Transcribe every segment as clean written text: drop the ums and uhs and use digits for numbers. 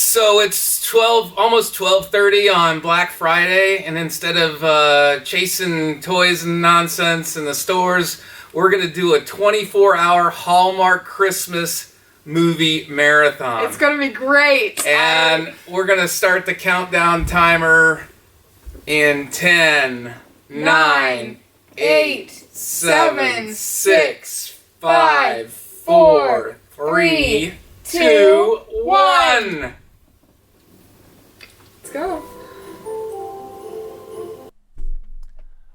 So it's almost 12:30 on Black Friday, and instead of chasing toys and nonsense in the stores, we're gonna do a 24-hour Hallmark Christmas movie marathon. It's gonna be great. And we're gonna start the countdown timer in 10, 9, 8, 7, 6, 5, 4, 3, 2, 1. Let's go.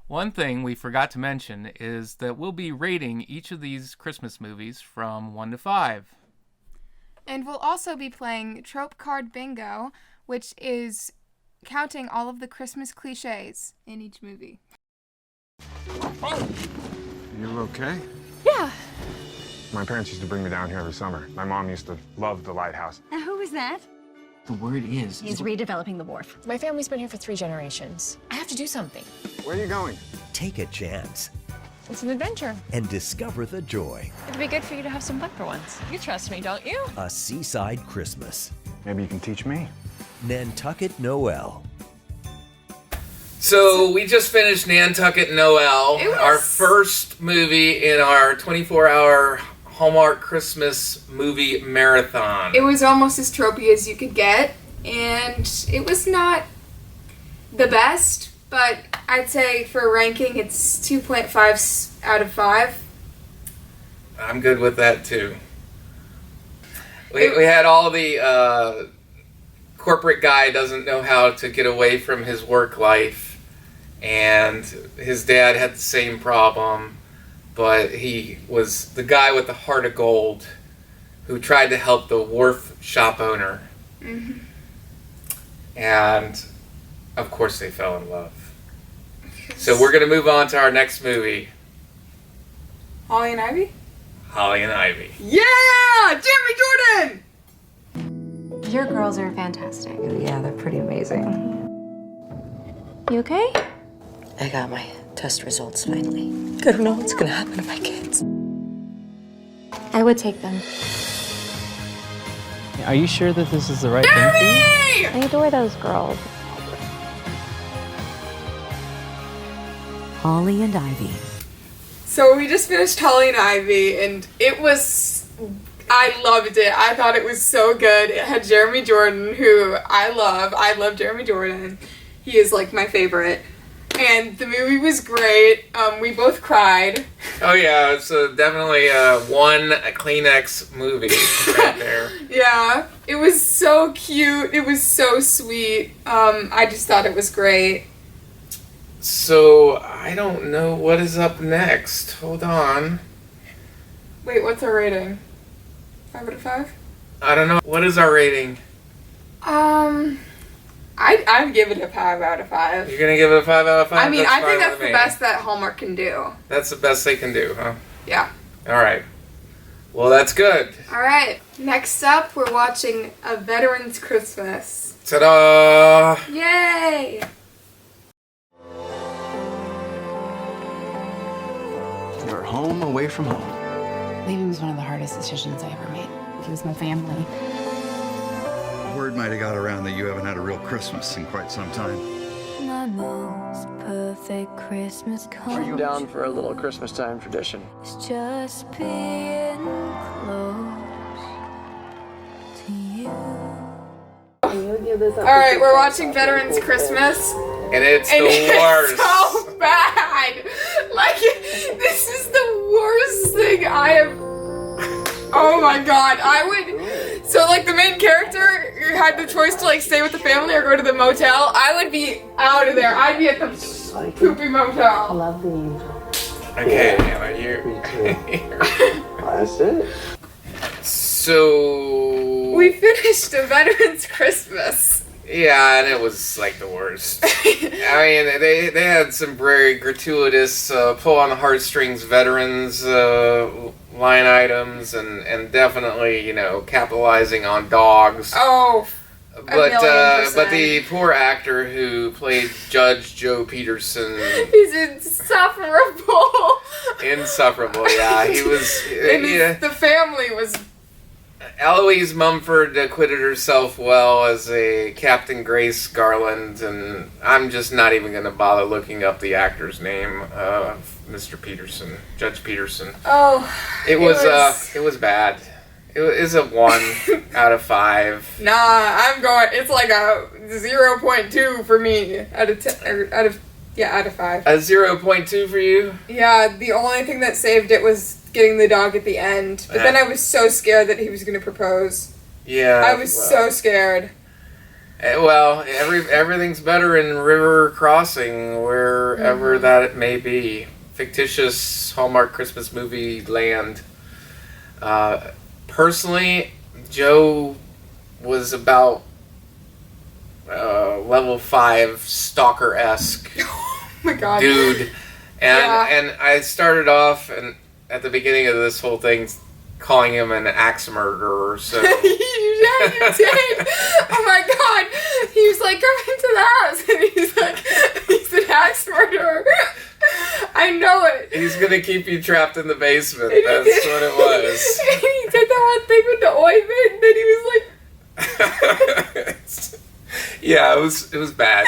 One thing we forgot to mention is that we'll be rating each of these Christmas movies from 1 to 5. And we'll also be playing Trope Card Bingo, which is counting all of the Christmas cliches in each movie. You okay? Yeah. My parents used to bring me down here every summer. My mom used to love the lighthouse. Now, who is that? The word is... He's redeveloping the wharf. My family's been here for 3 generations. I have to do something. Where are you going? Take a chance It's an adventure. and discover the joy. It'd be good for you to have some fun for once. You trust me, don't you? A seaside Christmas. Maybe you can teach me. Nantucket Noel. So we just finished Nantucket Noel, our first movie in our 24-hour Hallmark Christmas movie marathon. It was almost as tropey as you could get, and it was not the best, but I'd say for ranking, it's 2.5 out of 5. I'm good with that too. We had all the corporate guy doesn't know how to get away from his work life, and his dad had the same problem, but he was the guy with the heart of gold who tried to help the wharf shop owner. Mm-hmm. And of course they fell in love. So we're going to move on to our next movie, Holly and Ivy? Holly and Ivy. Yeah! Jeremy Jordan! Your girls are fantastic. Yeah, they're pretty amazing. You okay? I got my test results finally. I don't know what's gonna happen to my kids. I would take them. Are you sure that this is the right thing for you? I adore those girls. Holly and Ivy. So we just finished Holly and Ivy, and I loved it. I thought it was so good. It had Jeremy Jordan, who I love. I love Jeremy Jordan. He is like my favorite. And the movie was great. We both cried. Oh yeah, it's definitely one Kleenex movie right there. Yeah, it was so cute. It was so sweet. I just thought it was great. So I don't know what is up next. Hold on. Wait, what's our rating? 5 out of 5? I don't know. What is our rating? I'd give it a 5 out of 5. You're gonna give it a 5 out of 5? I mean, I think that's the the best that Hallmark can do. That's the best they can do, huh? Yeah. Alright. Well, that's good. Alright, next up, we're watching A Veteran's Christmas. Ta-da! Yay! You're home away from home. Leaving was one of the hardest decisions I ever made. He was my family. Word might have got around that you haven't had a real Christmas in quite some time. My most perfect Christmas Are you down for a little Christmas time tradition? It's just being close to you. Alright, we're watching Veterans Christmas. And it's the worst. It's so bad. Like, this is the worst thing I have. Oh my god, So, like, the main character had the choice to, like, stay with the family or go to the motel. I would be out of there. I'd be at the poopy motel. I love the angel. Okay, Anna, That's it. So... We finished A Veteran's Christmas. Yeah, and it was, like, the worst. I mean, they had some very gratuitous pull on the heartstrings veterans line items and definitend capitalizing on dogs. Oh, but the poor actor who played Judge Joe Peterson, he's insufferable. Insufferable, yeah. He was. The family was Eloise Mumford acquitted herself well as a Captain Grace Garland, and I'm just not even going to bother looking up the actor's name of Mr. Peterson, Judge Peterson. Oh, it was bad. It is a 1 out of 5. Nah, I'm going. It's like a 0.2 for me out of 10. Out of 5. A 0.2 for you? Yeah, the only thing that saved it was getting the dog at the end. But then I was so scared that he was going to propose. Yeah. I was so scared. Well, everything's better in River Crossing, wherever that it may be. Fictitious Hallmark Christmas movie land. Personally, Joe was about level 5 stalker-esque Oh my god. dude. And I started off and at the beginning of this whole thing calling him an axe murderer, so Yeah, you did. Oh my god. He was like, come into the house. And he's like, he's an axe murderer. I know it. he's gonna keep you trapped in the basement. And That's what it was. And he did that one thing with the ointment, and then he was like... Yeah, it was bad.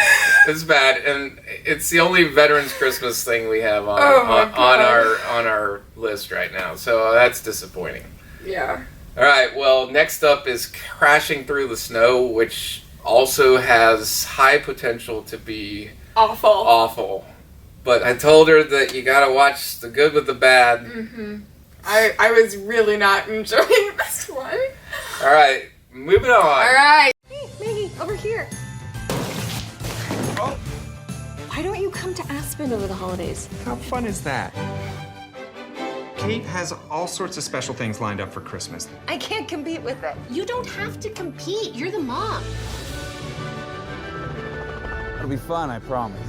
It was bad, and it's the only Veterans Christmas thing we have on our list right now. So that's disappointing. Yeah. All right. Well, next up is Crashing Through the Snow, which also has high potential to be awful. But I told her that you gotta watch the good with the bad. Mm-hmm. I was really not enjoying this one. All right, moving on. All right. Hey, Maggie, over here. Oh. Why don't you come to Aspen over the holidays? How fun is that? Kate has all sorts of special things lined up for Christmas. I can't compete with it. You don't have to compete. You're the mom. It'll be fun, I promise.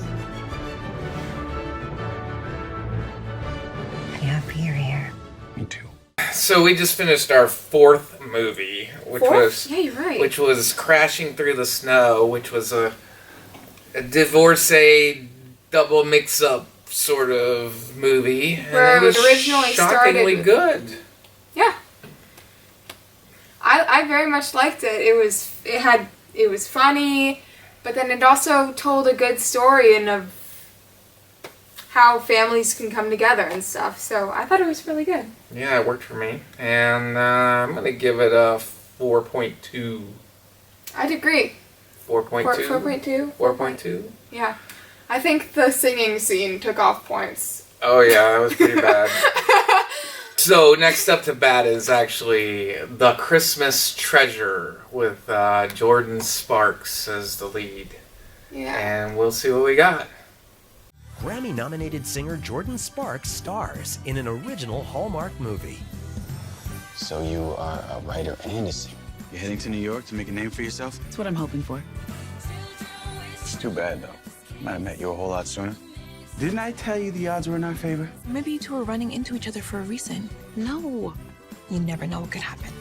I'm happy you're here. Me too. So we just finished our 4th movie, which was Crashing Through the Snow, which was a divorcee double mix-up sort of movie. Where and it was originally shockingly good. Yeah. I very much liked it. It was funny, but then it also told a good story and of how families can come together and stuff. So I thought it was really good. Yeah, it worked for me. And I'm going to give it a 4.2. I'd agree. 4.2? 4.2? 4.2? Yeah. I think the singing scene took off points. Oh yeah, that was pretty bad. So next up to bat is actually The Christmas Treasure with Jordan Sparks as the lead. Yeah. And we'll see what we got. Grammy-nominated singer Jordan Sparks stars in an original Hallmark movie. So you are a writer and a singer. You're heading to New York to make a name for yourself? That's what I'm hoping for. It's too bad, though. Might have met you a whole lot sooner. Didn't I tell you the odds were in our favor? Maybe you two are running into each other for a reason. No. You never know what could happen.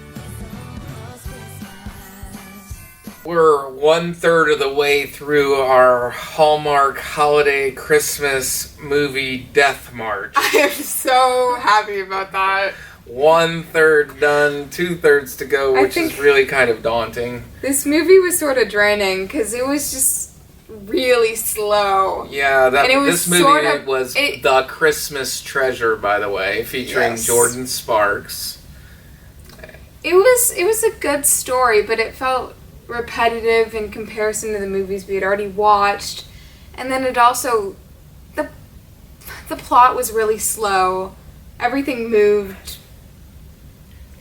We're 1/3 of the way through our Hallmark holiday Christmas movie Death March. I am so happy about that. 1/3 done, 2/3 to go, which is really kind of daunting. This movie was sort of draining because it was just really slow. Yeah, this movie was The The Christmas Treasure, by the way, featuring Jordan Sparks. It was a good story, but it felt repetitive in comparison to the movies we had already watched. And then it also the plot was really slow. Everything moved.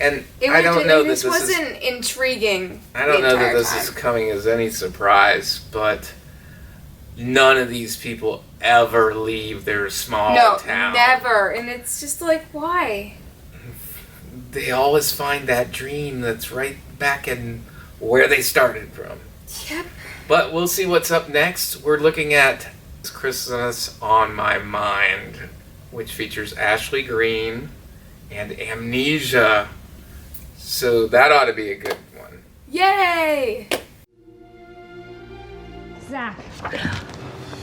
And I don't know that this wasn't intriguing. I don't know that this is coming as any surprise, but none of these people ever leave their small town. No, never. And it's just like, why? They always find that dream that's right back in where they started from. Yep. But we'll see what's up next. We're looking at Christmas on My Mind, which features Ashley Greene and Amnesia. So that ought to be a good one. Yay! Zach.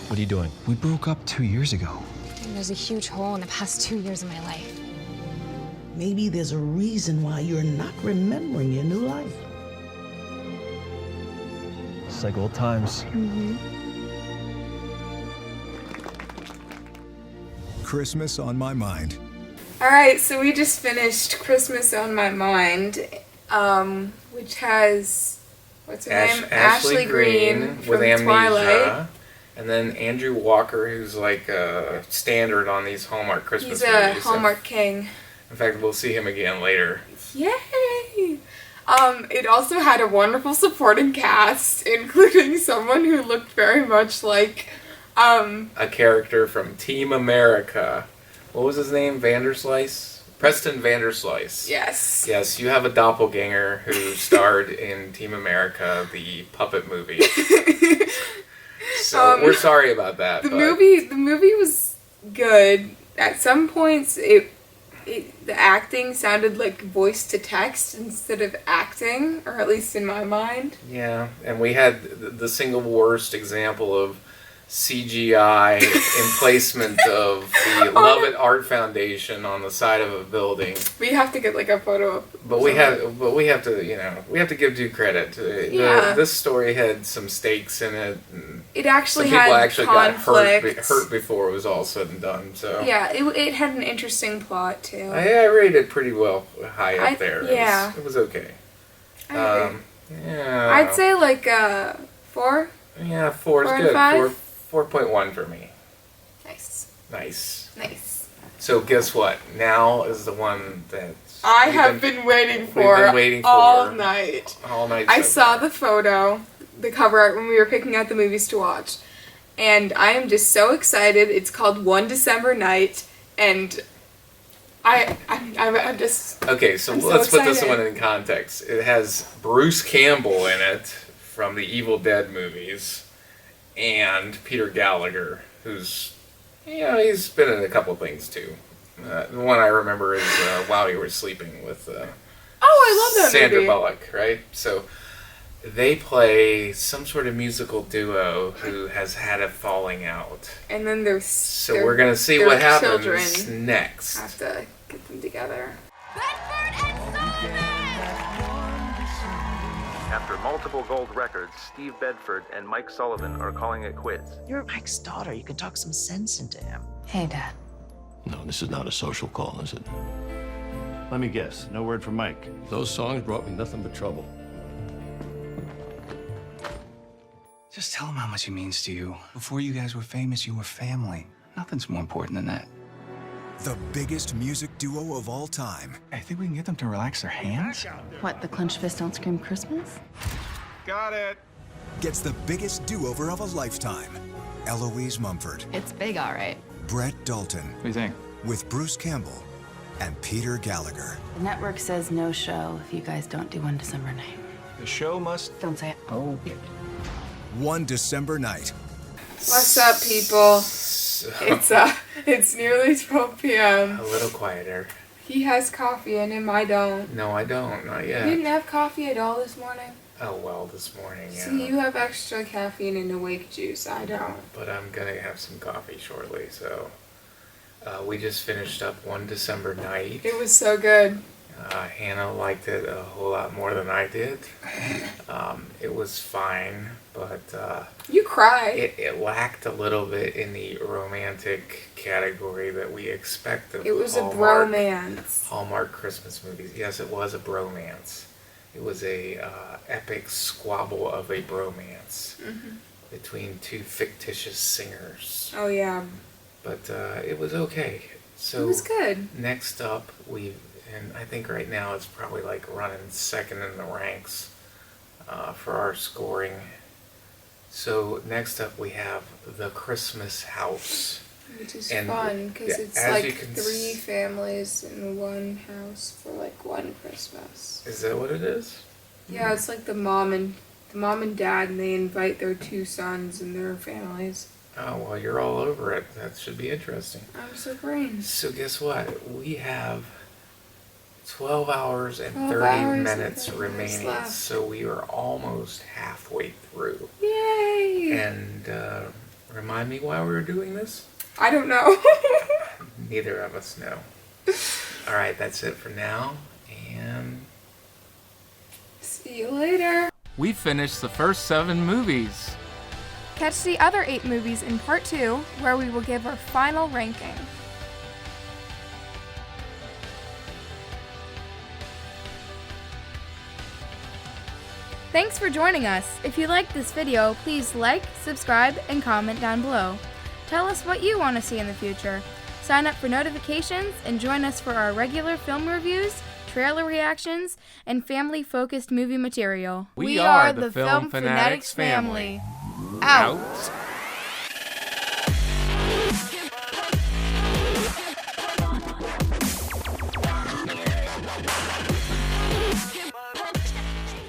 What are you doing? We broke up 2 years ago. There's a huge hole in the past 2 years of my life. Maybe there's a reason why you're not remembering your new life. It's like old times. Christmas on My Mind. Alright, so we just finished Christmas on My Mind, which has, what's her name? Ashley Greene from with Amnesia. Twilight. And then Andrew Walker, who's like a standard on these Hallmark Christmas He's movies. a Hallmark king. In fact, we'll see him again later. Yay! It also had a wonderful supporting cast, including someone who looked very much like, A character from Team America. What was his name? Vanderslice? Preston Vanderslice. Yes. Yes, you have a doppelganger who starred in Team America, the puppet movie. So we're sorry about that. The movie was good. At some points, the acting sounded like voice to text instead of acting, or at least in my mind. Yeah, and we had the single worst example of CGI emplacement of the Love It Art Foundation on the side of a building. We have to get like a photo of. But we have to give due credit. This story had some stakes in it. It actually some people had actually conflict. got hurt before it was all said and done. So yeah, it had an interesting plot too. I rated it pretty well high up there. Yeah, it was okay. I agree. Yeah, I'd say like 4. Yeah, 4 is good. 4.1 for me. Nice. So guess what? Now is the one that I have been waiting for all night. All night. I saw the photo, the cover art when we were picking out the movies to watch, and I am just so excited. It's called One December Night, and I'm just okay. So let's put this one in context. It has Bruce Campbell in it from the Evil Dead movies. And Peter Gallagher, who's, he's been in a couple things too. The one I remember is While You Were Sleeping with I love that Sandra movie. Bullock, right? So they play some sort of musical duo who has had a falling out. And then there's so we're gonna see what happens children next. have to get them together. After multiple gold records, Steve Bedford and Mike Sullivan are calling it quits. You're Mike's daughter. You can talk some sense into him. Hey, Dad. No, this is not a social call, is it? Let me guess. No word from Mike. Those songs brought me nothing but trouble. Just tell him how much he means to you. Before you guys were famous, you were family. Nothing's more important than that. The biggest music duo of all time. I think we can get them to relax their hands. What, the clenched fist don't scream Christmas? Got it. Gets the biggest do-over of a lifetime. Eloise Mumford. It's big, all right. Brett Dalton. What do you think? With Bruce Campbell and Peter Gallagher. The network says no show if you guys don't do One December Night. The show must... Don't say it. Oh. One December Night. What's up, people? It's nearly 12 p.m. A little quieter. He has coffee in him, I don't. No, I don't. Not yet. You didn't have coffee at all this morning? Oh, well, this morning, yeah. See, you have extra caffeine and awake juice. I don't. But I'm gonna have some coffee shortly, so... we just finished up One December Night. It was so good. Hannah liked it a whole lot more than I did. It was fine, but... you cried. It lacked a little bit in the romantic category that we expect of It was Hallmark, a bromance. Hallmark Christmas movies. Yes, it was a bromance. It was a epic squabble of a bromance between two fictitious singers. Oh, yeah. But it was okay. So it was good. Next up, and I think right now it's probably like running second in the ranks for our scoring. So next up we have The Christmas House. Which is fun, because it's like 3 families in one house for like one Christmas. Is that what it is? Yeah, it's like the mom and dad, and they invite their 2 sons and their families. Oh, well, you're all over it. That should be interesting. I'm so green. So guess what? We have 12 hours and 30 minutes remaining. Left. So we are almost halfway through. Yay! And remind me why we were doing this? I don't know. Neither of us know. Alright, that's it for now. And See you later. we finished the first 7 movies. Catch the other 8 movies in part 2, where we will give our final ranking. Thanks for joining us. If you liked this video, please like, subscribe, and comment down below. Tell us what you want to see in the future. Sign up for notifications and join us for our regular film reviews, trailer reactions, and family-focused movie material. We are the Film Fanatics Family. Out.